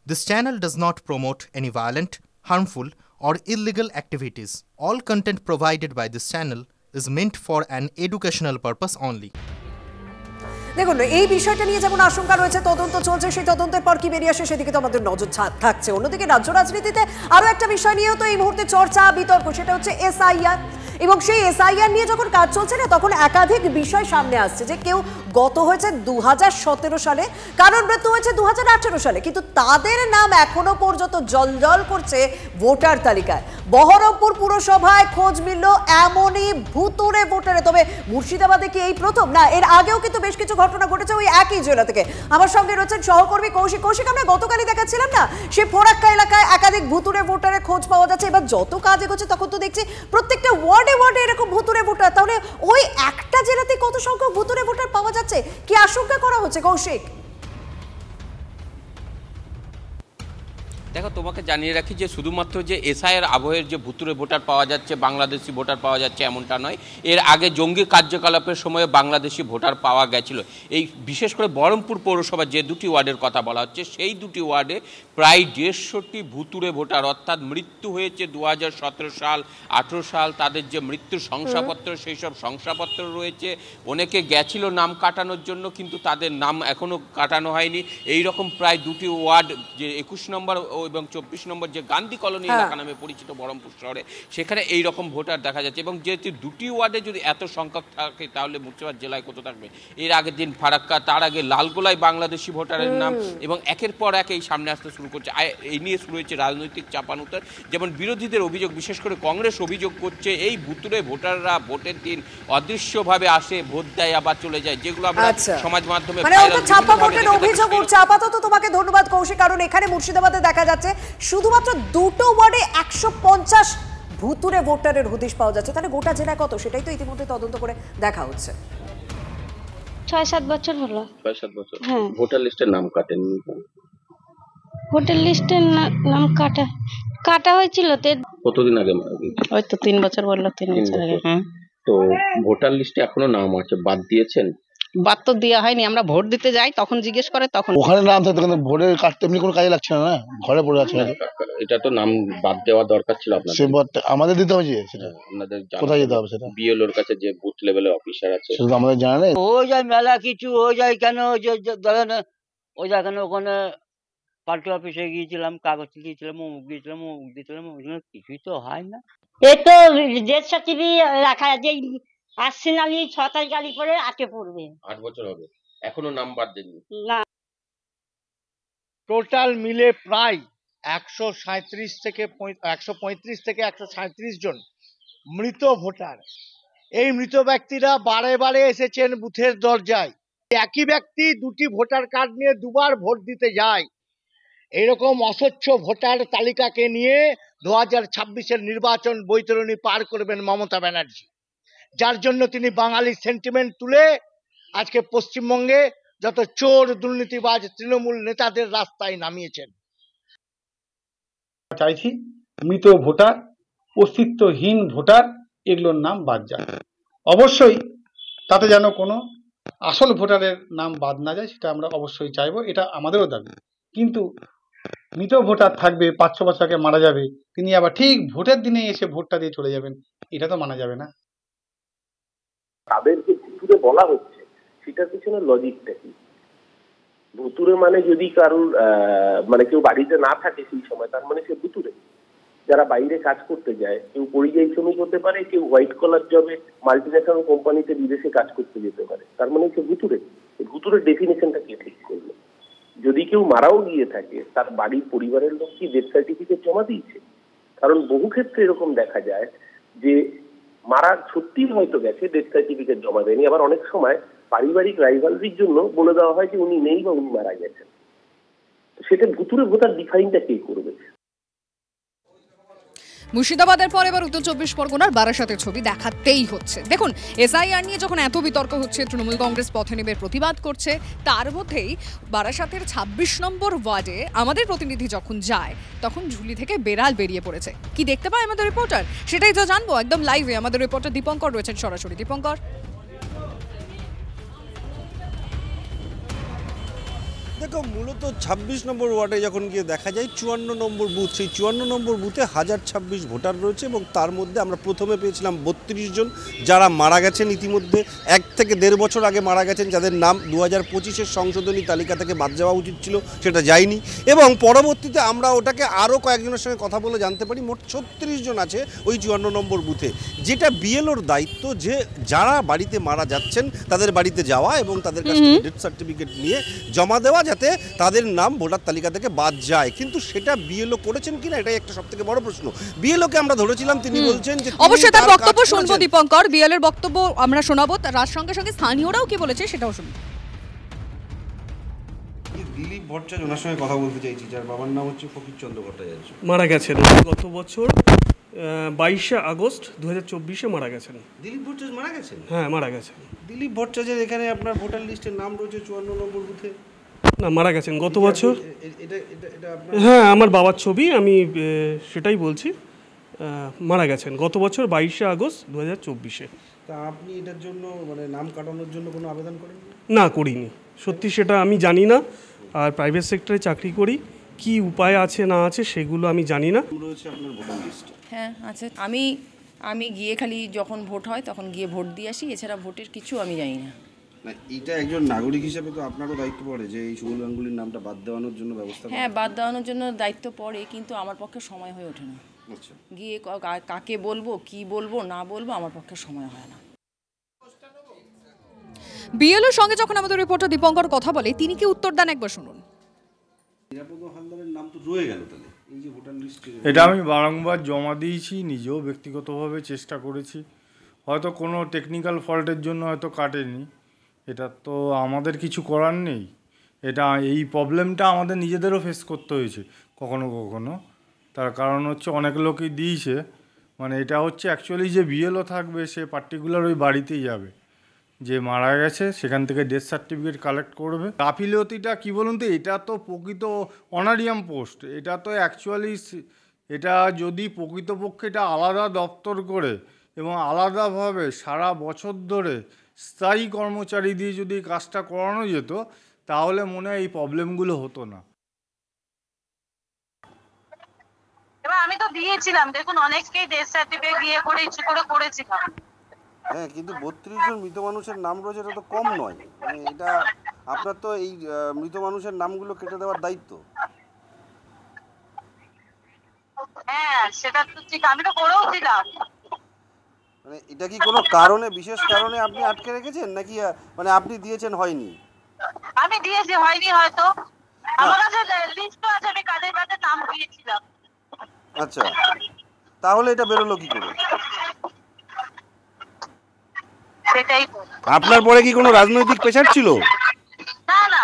This channel does not promote any violent, harmful, or illegal activities. All content provided by this channel is meant for an educational purpose only. দেখুন, এই বিষয়টা নিয়ে যেমন আশঙ্কা রয়েছে, তদন্ত চলছে, সেই তদন্তের পর কি বেরিয়ে আসে সেদিকে তো আমাদের নজর থাকছে। অন্যদিকে রাজ্য রাজনীতিতে আরও একটা বিষয় নিয়েও তো এই মুহূর্তে চর্চা বিতর্ক, সেটা হচ্ছে এসআইআর। এবং সেই এসআইআর নিয়ে যখন কাজ চলছে না, তখন একাধিক বিষয় সামনে আসছে যে কেউ গত হয়েছে 2017 সালে, কারোর মৃত্যু হয়েছে 2018 সালে, কিন্তু তাদের নাম এখনো পর্যন্ত জলজল করছে ভোটার তালিকায়। বহরমপুর পুরসভায় খোঁজ মিলল এমনই ভুতুড়ে ভোটারে। তবে মুর্শিদাবাদে কি এই প্রথম? না, এর আগেও কিন্তু বেশ কিছু ঘটনা ঘটেছে ওই একই জেলা থেকে। আমার সঙ্গে রয়েছেন সহকর্মী কৌশিক। কৌশিক, আমরা গতকালই দেখাচ্ছিলাম না, সে ফরাক্কা এলাকায় একাধিক ভুতুড়ে ভোটারের খোঁজ পাওয়া যাচ্ছে। এবার যত কাজ এগোচ্ছে তখন তো দেখছি প্রত্যেকটা ওয়ার্ডে ওয়ার্ডে এরকম ভুতুড়ে ভোটার। তাহলে ওই একটা জেলাতে কত সংখ্যক ভুতুড়ে ভোটার পাওয়া যাচ্ছে, কি আশঙ্কা করা হচ্ছে কৌশিক? দেখো, তোমাকে জানিয়ে রাখি যে শুধুমাত্র যে এসআইআর আবহের যে ভুতুড়ে ভোটার পাওয়া যাচ্ছে, বাংলাদেশি ভোটার পাওয়া যাচ্ছে এমনটা নয়। এর আগে জঙ্গি কার্যকলাপের সময় বাংলাদেশি ভোটার পাওয়া গেছিল। এই বিশেষ করে বহরমপুর পৌরসভা যে দুটি ওয়ার্ডের কথা বলা হচ্ছে, সেই দুটি ওয়ার্ডে প্রায় 150টি ভুতুড়ে ভোটার, অর্থাৎ মৃত্যু হয়েছে 2017 সাল, 18 সাল, তাদের যে মৃত্যুর শংসাপত্র, সেই সব শংসাপত্র রয়েছে। অনেকে গেছিল নাম কাটানোর জন্য, কিন্তু তাদের নাম এখনও কাটানো হয়নি। এই রকম প্রায় দুটি ওয়ার্ড, যে 21 নম্বর এবং 24 নম্বর, যে গান্ধী কলোনি এলাকা নামে পরিচিত বহরমপুর শহরে, সেখানে এই রকম ভোটার দেখা যাচ্ছে। এবং যেহেতু দুটি ওয়ার্ডে যদি এত সংখ্যক থাকে, তাহলে মুর্শিদাবাদ জেলায় কত থাকবে? এর আগের দিন ফারাক্কা, তার আগে লালগোলায় বাংলাদেশি ভোটারের নাম, এবং একের পর এক এই সামনে আসতে শুরু করছে। এই নিয়ে শুরু হয়েছে রাজনৈতিক চাপানুতার। যেমন বিরোধীদের অভিযোগ, বিশেষ করে কংগ্রেস অভিযোগ করছে, এই ভুতুড়ে ভোটাররা ভোটের দিন অদৃশ্যভাবে আসে, ভোট দেয়, আবার চলে যায়, যেগুলো আমরা সমাজ মাধ্যমে অভিযোগ করছে। আপাতত তোমাকে ধন্যবাদ কৌশিক, কারণ এখানে মুর্শিদাবাদে দেখা যাচ্ছে শুধুমাত্র দুটো ওয়ার্ডে 150 ভুতুড়ে ভোটারের হদিশ পাওয়া যাচ্ছে। তাহলে গোটা জেলা কত, সেটাই তো ইতিমধ্যে তদন্ত করে দেখা হচ্ছে। 6-7 বছর হলো। 6-7 বছর। ভোটার লিস্টের নাম কাটেননি? ভোটার লিস্টের নাম কাটা হয়েছিল। কতদিন আগে? ওই তো 3 বছর বললো, 3 বছর আগে। তো ভোটার লিস্টে এখনো নাম আছে, বাদ দিয়েছেন? বাদ তো দেওয়া হয়নি, আমরা ভোট দিতে যাই তখন জিজ্ঞেস করে, তখন ওখানে নাম থাকতো, কিন্তু ভোটে কাটতে এমনি কোনো কাজে লাগছে না, ঘরে পড়ে আছে। এটা তো নাম বাদ দেওয়া দরকার ছিল আপনাদের। আমাদের দিতে হবে, সেটা আপনাদের কোথায় যেতে হবে? সেটা বিএলওর কাছে, যে বুথ লেভেলের অফিসার আছে। সেটা আমাদের জানা নেই। হয়ে যায় মেলা কিছু, হয়ে যায় কেন, ধরেন ওই দেখেন ওখানে পার্টি অফিসে গিয়েছিলাম, কাগজ দিয়েছিলাম, অমুক দিয়েছিলাম, অমুক দিয়েছিলাম, কিছুই তো হয় না। এই তো ডেথ সার্টিফিকেট রাখা, যে আসছেনালি 6 তারিখ গাড়ি করে আটকে পড়বে। 8 বছর হবে, এখনো নাম বাদ দেননি? না। টোটাল মিলে প্রায় 135 থেকে 137 জন মৃত ভোটার। এই মৃত ব্যক্তিরা বারে বারে এসেছেন বুথের দরজায়। একই ব্যক্তি দুটি ভোটার কার্ড নিয়ে দুবার ভোট দিতে যায়। এইরকম অস্বচ্ছ ভোটার তালিকাকে নিয়ে 2026-এর নির্বাচন বৈতরণী পার করবেন মমতা ব্যানার্জি, যার জন্য তিনি বাঙালি সেন্টিমেন্ট তুলে আজকে পশ্চিমবঙ্গে যত চোর, দুর্নীতিবাজ, তৃণমূল নেতাদের রাস্তায় নামিয়েছেন। চাইছি মৃত ভোটার, অস্তিত্বহীন ভোটার, এগুলোর নাম বাদ যায়। অবশ্যই তাতে যেন কোনো আসল ভোটারের নাম বাদ না যায়, সেটা আমরা অবশ্যই চাইবো, এটা আমাদেরও দাবি। কিন্তু মৃত ভোটার থাকবে, 5-6 বছর আগে মারা যাবে, তিনি আবার ঠিক ভোটের দিনে এসে ভোটটা দিয়ে চলে যাবেন, এটা তো মানা যাবে না। তাদেরকে ভুতুড়ে বলা হচ্ছে, সেটার পিছনে লজিকটা কি? ভুতুড়ে মানে যদি কারোর মানে কেউ বাড়িতে না থাকে সেই সময়, তার মানে সে ভুতুড়ে। যারা বাইরে কাজ করতে যায়, কেউ পরিযায়ী শ্রমিক হতে পারে, কেউ হোয়াইট কলার জবে মাল্টিন্যাশনাল কোম্পানিতে বিদেশে কাজ করতে যেতে পারে, তার মানে সে ভুতুড়ে। ভুতুড়ের ডেফিনেশনটা কে ঠিক করলো? যদি কেউ মারাও গিয়ে থাকে, তার বাড়ির পরিবারের লোক কি ডেথ সার্টিফিকেট জমা দিয়েছে? কারণ বহু ক্ষেত্রে এরকম দেখা যায় যে মারা সত্যিই হয়তো গেছে, ডেথ সার্টিফিকেট জমা দেয়নি। আবার অনেক সময় পারিবারিক রাইভালরির জন্য বলে দেওয়া হয় যে উনি নেই বা উনি মারা গেছেন। সেটা ভুতুড়ে ভোটার ডিফাইনটা কে করবে? মুর্শিদাবাদের পর এবার উত্তর 24 পরগনার বারাসাতের ছবি দেখাতেই হচ্ছে। দেখুন, এসআইআর নিয়ে যখন এত বিতর্ক হচ্ছে, তৃণমূল কংগ্রেস পথে নেমে প্রতিবাদ করছে, তার মধ্যেই বারাসাতের 26 নম্বর ওয়ার্ডে আমাদের প্রতিনিধি যখন যায়, তখন ঝুলি থেকে বেড়াল বেরিয়ে পড়েছে। কি দেখতে পায় আমাদের রিপোর্টার, সেটাই তো জানবো একদম লাইভে। আমাদের রিপোর্টার দীপঙ্কর রয়েছেন সরাসরি। দীপঙ্কর, দেখো মূলত ২৬ নম্বর ওয়ার্ডে যখন গিয়ে দেখা যায় ৫৪ নম্বর বুথ, সেই ৫৪ নম্বর বুথে ১০২৬ ভোটার রয়েছে এবং তার মধ্যে আমরা প্রথমে পেয়েছিলাম ৩২ জন যারা মারা গেছেন ইতিমধ্যে, ১ থেকে ১.৫ বছর আগে মারা গেছেন, যাদের নাম ২০২৫-এর সংশোধনী তালিকা থেকে বাদ যাওয়া উচিত ছিল, সেটা যায়নি। এবং পরবর্তীতে আমরা ওটাকে আরও কয়েকজনের সঙ্গে কথা বলে জানতে পারি মোট ৩৬ জন আছে ওই ৫৪ নম্বর বুথে, যেটা বিএলওর দায়িত্ব যে যারা বাড়িতে মারা যাচ্ছেন তাদের বাড়িতে যাওয়া এবং তাদের কাছ থেকে ডেথ সার্টিফিকেট নিয়ে জমা দেওয়া, যাতে তাদের নাম ভোটার তালিকা থেকে বাদ যায়। কিন্তু সেটা বিএলও করেছেন কিনা এটাই একটা সবথেকে বড় প্রশ্ন। বিএলওকে আমরা ধরেছিলাম, তিনি বলছেন যে অবশ্যই তার বক্তব্য শুনবো দীপঙ্কর, বিএলওর বক্তব্য আমরা শোনাবো, তার সঙ্গে সঙ্গে স্থানীয়রাও কি বলেছে সেটাও শুনবো। দিলীপ ভট্টাচার্য, ওনার সঙ্গে কথা বলতে চাইছি, যার বাবার নাম হচ্ছে ফকিরচন্দ্র ভট্টাচার্য, মারা গেছেন গত বছর 22শে আগস্ট 2024-এ মারা গেছেন। দিলীপ ভট্টাচার্য মারা গেছেন? হ্যাঁ, মারা গেছেন দিলীপ ভট্টাচার্য। এখানে আপনার ভোটার লিস্টের নাম রয়েছে ৫৪ নম্বর বুথে। না, মারা গেছেন গত বছর। হ্যাঁ, আমার বাবার ছবি, আমি সেটাই বলছি, মারা গেছেন গত বছর 22শে আগস্ট 2024-এ। তা আপনি এটার জন্য মানে নাম কাটানোর জন্য কোনো আবেদন করেন? না, করিনি, সত্যি সেটা আমি জানি না। আর প্রাইভেট সেক্টরে চাকরি করি, কি উপায় আছে না আছে সেগুলো আমি জানি না। রয়েছে আপনার ভোটার লিস্ট? হ্যাঁ আছে, আমি গিয়ে খালি যখন ভোট হয় তখন গিয়ে ভোট দিয়ে আসি, এছাড়া ভোটের কিছু আমি জানি না। এটা একজন নাগরিক হিসেবে তো আপনারও দায়িত্ব পড়ে যে এই সুবল গাঙ্গুলির নামটা বাদ দেওয়ানোর জন্য ব্যবস্থা। হ্যাঁ, বাদ দেওয়ানোর জন্য দায়িত্ব পড়ে, কিন্তু আমার পক্ষে সময় হয়ে ওঠে না। গিয়ে কাকে বলবো, কি বলবো না বলবো, আমার পক্ষে সময় হয় না। বিএলওর সঙ্গে যখন আমাদের রিপোর্টার দীপঙ্কর কথা বলে, তিনি কি উত্তর দেন একবার শুনুন। নিরাপদ হালদারের নাম তো রয়ে গেল তাহলে এই যে ভোটার লিস্টে। এটা আমি বারংবার জমা দিয়েছি, নিজেও ব্যক্তিগতভাবে চেষ্টা করেছি, হয়তো কোনো টেকনিক্যাল ফল্টের জন্য হয়তো কাটেনি, এটা তো আমাদের কিছু করার নেই। এটা এই প্রবলেমটা আমাদের নিজেদেরও ফেস করতে হয়েছে কখনো কখনো। তার কারণ হচ্ছে অনেক লোকই দিয়েছে, মানে এটা হচ্ছে অ্যাকচুয়ালি যে বিএলও থাকবে সে পার্টিকুলার ওই বাড়িতেই যাবে, যে মারা গেছে সেখান থেকে ডেথ সার্টিফিকেট কালেক্ট করবে। গাফিলতিটা কী বলুন তো, এটা তো প্রকৃত অনারিয়াম পোস্ট, এটা তো অ্যাকচুয়ালি এটা যদি প্রকৃতপক্ষে এটা আলাদা দপ্তর করে এবং আলাদাভাবে সারা বছর ধরে স্থায়ী কর্মচারী দিয়ে যদি কাজটা করানো যেত তাহলে মনে হয় এই প্রবলেমগুলো হতো না। এবার আমি তো দিয়েছিলাম, দেখুন অনেককেই ডেথ সার্টিফিকেট দিয়ে করে ইচ্ছে করে করেছিলাম। হ্যাঁ, কিন্তু ৩২ জন মৃত মানুষের নাম রয়েছে, এটা তো কম নয়। মানে এটা আপনার তো এই মৃত মানুষের নামগুলো কেটে দেওয়ার দায়িত্ব। হ্যাঁ, সেটা তো ঠিক, আমি তো করেও ছিলাম। মানে এটা কি কোনো কারণে, বিশেষ কারণে আপনি আটকে রেখেছেন নাকি মানে আপনি দিয়েছেন হয়নি? আমি দিয়েছি, হয়নি হয়তো। আমার কাছে লিস্টও আছে, আমি কাদের কাদের নাম দিয়েছিলাম। আচ্ছা, তাহলে এটা বেরোলো কি করে? সেটাই আপনার পরে কি কোনো রাজনৈতিক প্রেসার ছিল? না না।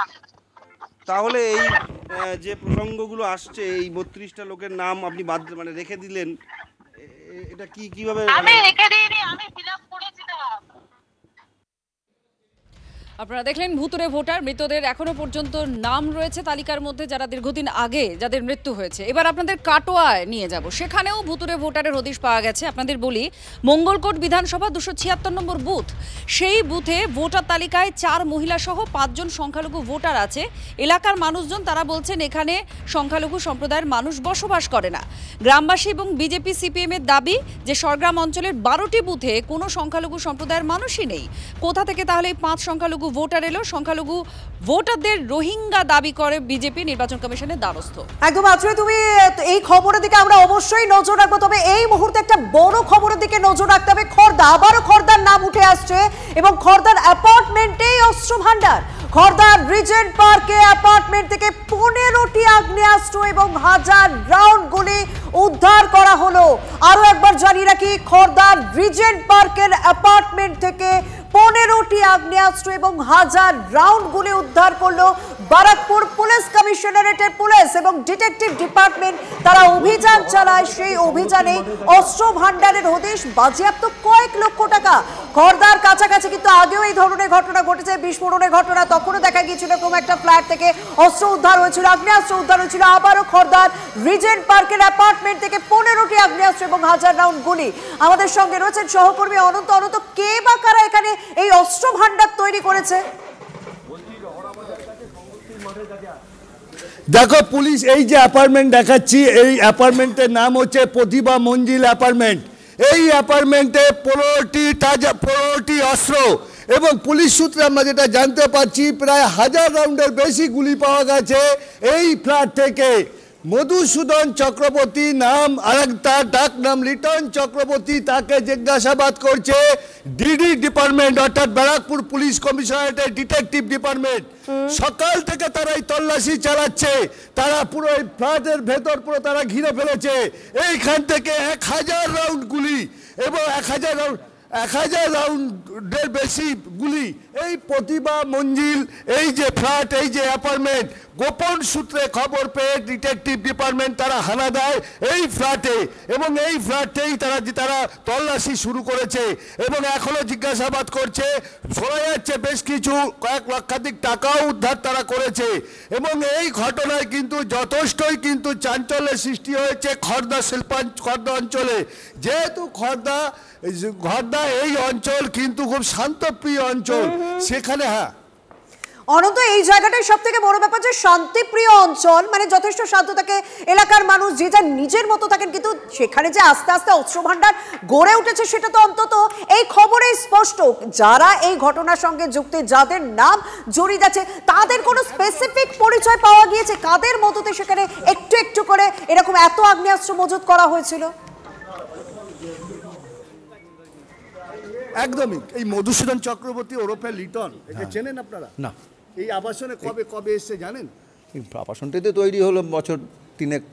তাহলে এই যে প্রসঙ্গগুলো আসছে, এই ৩২টা লোকের নাম আপনি বাদ মানে রেখে দিলেন, এটা কিভাবে? আমি রেখে দিইনি, আমি ফিলআপ করেছিলাম। আপনারা দেখলেন ভুতুরে ভোটার, মৃতদের এখনো পর্যন্ত নাম রয়েছে তালিকার মধ্যে যারা দীর্ঘদিন আগে যাদের মৃত্যু হয়েছে। এবার আপনাদের কাটোয়ায় নিয়ে যাব, সেখানেও ভুতুরে ভোটারের হদিশ পাওয়া গেছে। আপনাদের বলি, মঙ্গলকোট বিধানসভা ২৭৬ নম্বর বুথ, সেই বুথে ভোটার তালিকায় ৪ মহিলা সহ ৫ জন সংখ্যালঘু ভোটার আছে। এলাকার মানুষজন তারা বলছেন এখানে সংখ্যালঘু সম্প্রদায়ের মানুষ বসবাস করে না। গ্রামবাসী এবং বিজেপি সিপিএম এর দাবি যে সরগ্রাম অঞ্চলের ১২টি বুথে কোনো সংখ্যালঘু সম্প্রদায়ের মানুষই নেই। কোথা থেকে তাহলে এই ৫ সংখ্যালঘু ভোটার এলো? সংখ্যালঘু ভোটারদের রোহিঙ্গা দাবি করে বিজেপি নির্বাচন কমিশনের দ্বারস্থ। একদম আজকে তুমি এই খবরের দিকে আমরা অবশ্যই নজর রাখবো, তবে এই মুহূর্তে একটা বড় খবরের দিকে নজর রাখতে হবে। খর্দা, আবারও খর্দার নাম উঠে আসছে এবং খর্দার অ্যাপার্টমেন্টেই অস্ত্র ভান্ডার। খর্দার রিজেন্ট পার্কে অ্যাপার্টমেন্ট থেকে 15টি আগ্নেয়াস্ত্র এবং 1000 রাউন্ড গুলি উদ্ধার করা হলো। আরো একবার জানিয়ে রাখি, খর্দার রিজেন্ট পার্কের অ্যাপার্টমেন্ট থেকে 15টি আগ্নেয়াস্ত্র এবং 1000 রাউন্ড গুলি উদ্ধার করলো বারাকপুর পুলিশ কমিশনারেটের পুলিশ এবং ডিটেকটিভ ডিপার্টমেন্ট। তারা অভিযান চালায়, সেই অভিযানে অস্ত্র ভান্ডারের হদিশ, বাজেয়াপ্ত কয়েক লক্ষ টাকা। খর্দার কাছাকাছি কিন্তু আগেও এই ধরনের ঘটনা ঘটেছে, বিস্ফোরণের ঘটনা। তখনও দেখা গিয়েছিল কোনো একটা ফ্ল্যাট থেকে অস্ত্র উদ্ধার হয়েছিল, আগ্নেয়াস্ত্র উদ্ধার হয়েছিল। আবারও খর্দার রিজেন্ট পার্কের অ্যাপার্টমেন্ট থেকে 15টি আগ্নেয়াস্ত্র এবং 1000 রাউন্ড গুলি। আমাদের সঙ্গে রয়েছেন সহকর্মী অনন্ত। অনন্ত, কে বা কারা এখানে এই অস্ত্র ভান্ডার তৈরি করেছে? দেখো পুলিশ এই যে অ্যাপার্টমেন্ট দেখাচ্ছি, এই অ্যাপার্টমেন্টের নাম হচ্ছে প্রতিভা মঞ্জিল অ্যাপার্টমেন্ট। এই অ্যাপার্টমেন্টে 15টি অস্ত্র এবং পুলিশ সূত্রে আমরা যেটা জানতে পারছি প্রায় 1000 রাউন্ডের বেশি গুলি পাওয়া গেছে এই ফ্ল্যাট থেকে। মধুসূদন চক্রবর্তী নাম, আরেক তার ডাক নাম লিটন চক্রবর্তী, তাকে জিজ্ঞাসাবাদ করছে ডিডি ডিপার্টমেন্ট অর্থাৎ ব্যারাকপুর পুলিশ কমিশনারেটের ডিটেকটিভ ডিপার্টমেন্ট। সকাল থেকে তারা এই তল্লাশি চালাচ্ছে, তারা পুরো এই ফ্ল্যাটের ভেতর পুরো তারা ঘিরে ফেলেছে। এইখান থেকে 1000 রাউন্ড গুলি এবং 1000 রাউন্ডের বেশি গুলি এই প্রতিভা মঞ্জিল, এই যে ফ্ল্যাট, এই যে অ্যাপার্টমেন্ট, গোপন সূত্রে খবর পেয়ে ডিটেকটিভ ডিপার্টমেন্ট তারা হানা দেয় এই ফ্ল্যাটে এবং এই ফ্ল্যাটেই তারা তল্লাশি শুরু করেছে এবং এখনো জিজ্ঞাসাবাদ করছে। শোনা যাচ্ছে বেশ কিছু কয়েক লক্ষাধিক টাকাও উদ্ধার তারা করেছে এবং এই ঘটনায় কিন্তু যথেষ্টই কিন্তু চাঞ্চল্যের সৃষ্টি হয়েছে খর্দা অঞ্চলে। যেহেতু খর্দা এই অঞ্চল কিন্তু খুব শান্তপ্রিয় অঞ্চল, সেখানে অনন্ত এই জায়গাটাই সব থেকে বড় ব্যাপার যে শান্তিপ্রিয় অঞ্চল, মানে যথেষ্ট শান্ত থাকে, এলাকার মানুষ যে যার নিজের মতো থাকেন, কিন্তু সেখানে যে আস্তে আস্তে অস্ত্র ভান্ডার গড়ে উঠেছে সেটা তো অন্তত এই খবরে স্পষ্ট। যারা এই ঘটনার সঙ্গে যুক্ত, যাদের নাম জড়িয়ে আছে, তাদের কোনো স্পেসিফিক পরিচয় পাওয়া গিয়েছে? কাদের মততে সেখানে একটু একটু করে এরকম এত আগ্নেয়াস্ত্র মজুত করা হয়েছিল? একদমই এই মধুসূদন চক্রবর্তী ওরফে লিটন, এটা চেনেন আপনারা? না। এই আবাসনে কবে এসছে জানেন? এই আবাসনটাই তো তৈরি হলো বছর 3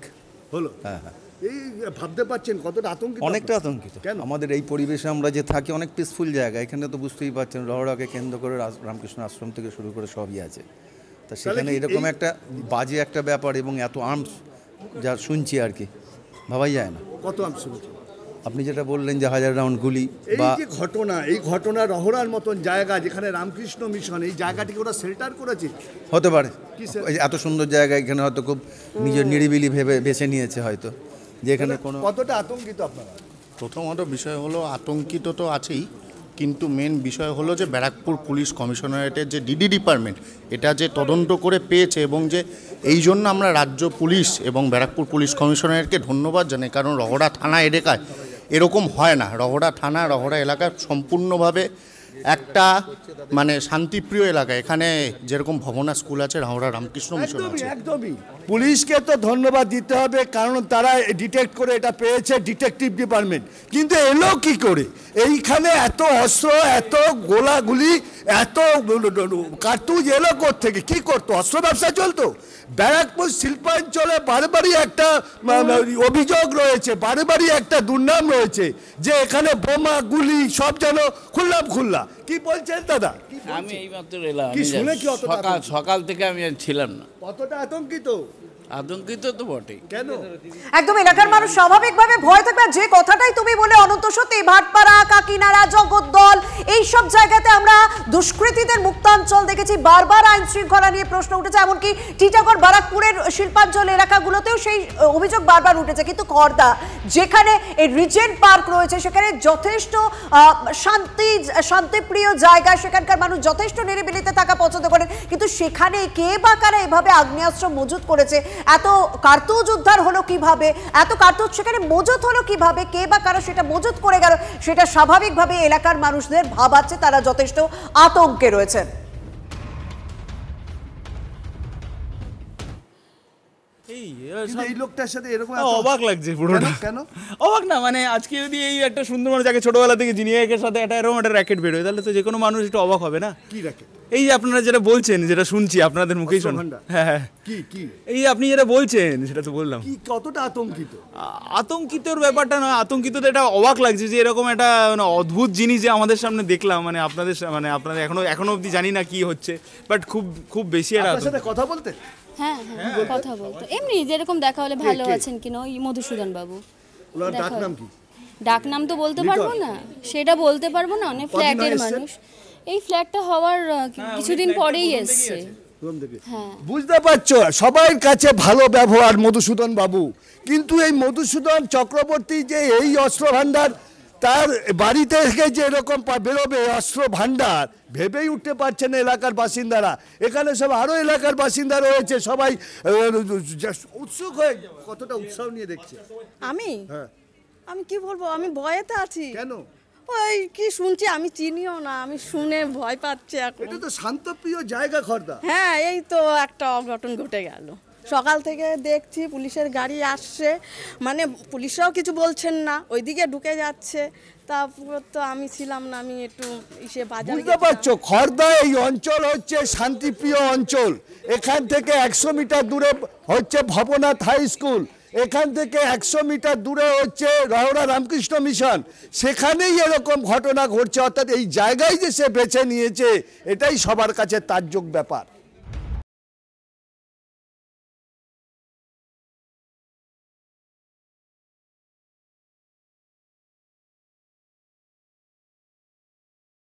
হলো। হ্যাঁ হ্যাঁ। এই ভাবতে পারছেন কতটা আতঙ্কিত? অনেকটা আতঙ্কিত। আমাদের এই পরিবেশে আমরা যে থাকি অনেক পিসফুল জায়গা, এখানে তো বুঝতেই পারছেন রহড়াকে কেন্দ্র করে রামকৃষ্ণ আশ্রম থেকে শুরু করে সবই আছে। তা সেখানে এরকম একটা বাজে একটা ব্যাপার এবং এত আর্মস যা শুনছি আর কি ভাবাই যায় না। কত আর্মস শুনছি? আপনি যেটা বললেন যে 1000 রাউন্ড গুলি, এই ঘটনা রহড়ার মতন জায়গা যেখানে রামকৃষ্ণ মিশন, এই জায়গাটিকে ওরা শেল্টার করেছে হতে পারে। এত সুন্দর জায়গা, এখানে হয়তো খুব নিজের নিরিবিলি ভেবে বেছে নিয়েছে হয়তো, যে এখানে কোনো। কতটা আতঙ্কিত আপনারা? প্রথমত বিষয় হলো আতঙ্কিত তো আছেই, কিন্তু মেন বিষয় হলো যে ব্যারাকপুর পুলিশ কমিশনারেটের যে ডিডি ডিপার্টমেন্ট এটা যে তদন্ত করে পেয়েছে এবং যে এই জন্য আমরা রাজ্য পুলিশ এবং ব্যারাকপুর পুলিশ কমিশনারেটকে ধন্যবাদ জানাই, কারণ রহড়া থানা এলাকায় এরকম হয় না। রহড়া থানা, রহড়া এলাকা সম্পূর্ণভাবে একটা মানে শান্তিপ্রিয় এলাকা। এখানে যেরকম ভবনা স্কুল আছে, রহড়া রামকৃষ্ণ মিশন আছে। একদমই পুলিশকে তো ধন্যবাদ দিতে হবে, কারণ তারা ডিটেক্ট করে এটা পেয়েছে ডিটেকটিভ ডিপার্টমেন্ট। কিন্তু এলো কি করে? এইখানে এত অস্ত্র, এত গোলাগুলি, এত কার্তুজ এলো থেকে? কি করতো? অস্ত্র ব্যবসা চলতো। ব্যারাকপুর শিল্পাঞ্চলে বারবারই একটা অভিযোগ রয়েছে, বারবারই একটা দুর্নাম রয়েছে যে এখানে বোমা গুলি সব যেন খুল্লা। কি বলছেন দাদা? আমি এইমাত্র এলাম, কি শুনে কি সকাল থেকে আমি ছিলাম না। কতটা আতঙ্কিত? আতঙ্কিত তো বটেই। কেন? একদম এলাকার মানুষ স্বাভাবিকভাবে ভয় থাকবে। যে কথাটাই তুমি বলে অনন্ত, সত্যি ভাটপাড়া, কাকিনাড়া, জগদ্দল এই সব জায়গাতে আমরা দুষ্কৃতীদের মুক্তাঞ্চল দেখেছি। বারবার আইন শৃঙ্খলা নিয়ে প্রশ্ন উঠেছে, এমনকি টিটাগড়, বারাকপুরের শিল্পাঞ্চল এলাকাগুলোতেও সেই অভিযোগ বারবার উঠেছে। কিন্তু খর্দা, যেখানে এই রিজেন্ট পার্ক রয়েছে, সেখানে যথেষ্ট শান্তিপ্রিয় জায়গা, সেখানকার মানুষ যথেষ্ট নিরিবিলিতে থাকা পছন্দ করেন। কিন্তু সেখানে কে বা কারা এভাবে আগ্নেয়াস্ত্র মজুত করেছে? এত কার্তুজ উদ্ধার হলো কিভাবে? এত কার্তুজ সেখানে মজুত হলো কিভাবে? কে বা কারা সেটা মজুত করে গেল? সেটা স্বাভাবিকভাবে এলাকার মানুষদের ভাবাচ্ছে, তারা যথেষ্ট আতঙ্কে রয়েছেন। এই লোকটার সাথে এরকম অবাক লাগছে পুরোটা। কেন অবাক না, মানে আজকে যদি এই একটা সুন্দর মানুষ যাকে ছোটবেলা থেকে যিনি একের সাথে একটা এরকম একটা র্যাকেট বেরোয়, তাহলে তো যে কোনো মানুষ একটু অবাক হবে না? কি র্যাকেট? এই যে আপনারা যেটা বলছেন, যেটা শুনছি আপনাদের মুখেই শুনুন। হ্যাঁ, কি এই আপনি যেটা বলছেন সেটা তো বললাম। কি কতটা আতঙ্কিত? আতঙ্কিতর ব্যাপারটা নয়, আতঙ্কিত তো এটা অবাক লাগছে যে এরকম একটা মানে অদ্ভুত জিনিস যে আমাদের সামনে দেখলাম, মানে আপনাদের এখনো অবধি জানি না কি হচ্ছে, বাট খুব বেশি একটা। আপনার সাথে কথা বলতে? হ্যাঁ কথা বলতো, এমনি যেরকম দেখা হলে ভালো আছেন কিনা, ওই মধুসূদন বাবু। ওনার ডাক নাম কি? ডাক নাম তো বলতে পারবো না, সেটা বলতে পারবো না। অনেক ফ্ল্যাটের মানুষ, এই ফ্ল্যাটটা হওয়ার কিছুদিন পরেই এসছে। বুঝতে পারছো, সবার কাছে ভালো ব্যবহার মধুসূদন বাবু, কিন্তু এই মধুসূদন চক্রবর্তী যে এই অস্ত্র ভান্ডার তার বাড়ি থেকে যে এরকম বেরোবে অস্ত্র ভাণ্ডার ভেবেই উঠতে পারছেন না এলাকার বাসিন্দারা। এখানে সব আরও এলাকার বাসিন্দা রয়েছে, সবাই উৎসুক হয়ে কতটা উৎসাহ নিয়ে দেখছে। আমি কি বলবো, আমি ভয়েতে আছি। কেন? ওই কি শুনছি, আমি চিনিও না, আমি শুনে ভয় পাচ্ছি এখন। এটা তো শান্তপ্রিয় জায়গা খর্দা। হ্যাঁ, এই তো একটা অঘটন ঘটে গেল। সকাল থেকে দেখছি পুলিশের গাড়ি আসছে, মানে পুলিশরাও কিছু বলছেন না, ওইদিকে ঢুকে যাচ্ছে। তারপর তো আমি ছিলাম না, আমি একটু বাজার বুঝতে পারছো, খর্দা এই অঞ্চল হচ্ছে শান্তিপ্রিয় অঞ্চল। এখান থেকে 100 মিটার দূরে হচ্ছে ভবনাথ হাই স্কুল, এখান থেকে 100 মিটার দূরে হচ্ছে রহরা রামকৃষ্ণ মিশন। সেখানেই এরকম ঘটনা ঘটছে, অর্থাৎ এই জায়গায় যে সে বেছে নিয়েছে এটাই সবার কাছে তাজ্জব ব্যাপার।